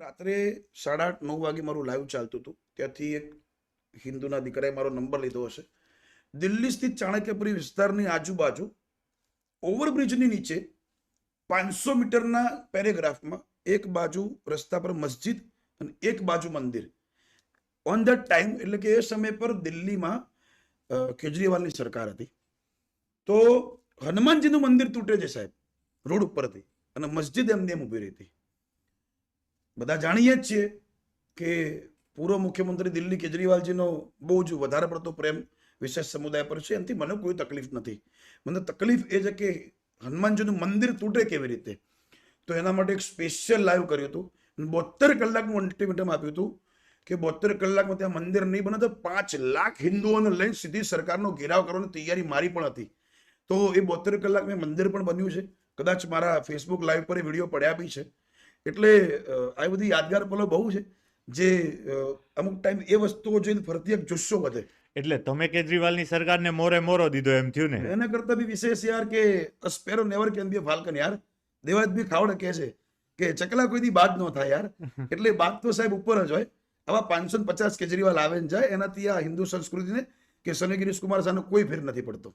રાત્રે 8:30-9 વાગે મારું લાઈવ ચાલતું હતું. ત્યાંથી એક હિન્દુના દીકરાએ મારો નંબર લીધો હશે. દિલ્હી સ્થિત ચાણક્યપુરી વિસ્તારની આજુબાજુ ઓવરબ્રિજની નીચે 500 મીટરના પેરેગ્રાફમાં એક બાજુ રસ્તા પર મસ્જિદ અને એક બાજુ મંદિર. ઓન ધ ટાઈમ એટલે કે એ સમય પર દિલ્હીમાં કેજરીવાલની સરકાર હતી. તો હનુમાનજીનું મંદિર તૂટે છે સાહેબ, રોડ ઉપરથી, અને મસ્જિદ એમને એમ ઊભી રહી હતી. બધા જાણીએ જ છીએ કે પૂર્વ મુખ્યમંત્રી દિલ્હી કેજરીવાલજીનો બહુ જ વધારે પડતો પ્રેમ વિશેષ સમુદાય પર છે. એનાથી મને કોઈ તકલીફ નથી. મને તકલીફ એ છે કે હનુમાનજીનું મંદિર તૂટે કેવી રીતે. તો એના માટે એક સ્પેશિયલ લાઈવ કર્યું હતું. 72 કલાકનું અલ્ટિમેટમ આપ્યું હતું કે 72 કલાકમાં ત્યાં મંદિર નહીં બને તો 5 લાખ હિન્દુઓને લઈને સીધી સરકારનો ઘેરાવ કરવાની તૈયારી મારી પણ હતી. તો એ 72 કલાક મેં મંદિર પણ બન્યું છે. કદાચ મારા ફેસબુક લાઈવ પર એ વિડીયો પડ્યા બી છે. એટલે આ બધી યાદગાર પલો બહુ છે જે અમુક ટાઈમ એ વસ્તુઓ જોઈને ફરતી એક જુસ્સો વધે. એટલે તમે કેજરીવાલની સરકારને મોરો દીધો એમ થયું ને? એના કરતા બી વિશેષ યાર કે a sparrow never can be a Falcone યાર. દેવાજ બી ખાવડે કહે છે કે ચકલા કોઈથી બાદ ન થાય યાર. એટલે બાદ તો સાહેબ ઉપર જ હોય. આવા 550 કેજરીવાલ આવે ને જાય, એનાથી આ હિન્દુ સંસ્કૃતિને કે સની ગિરીશ કુમાર સાનો કોઈ ફેર નથી પડતો.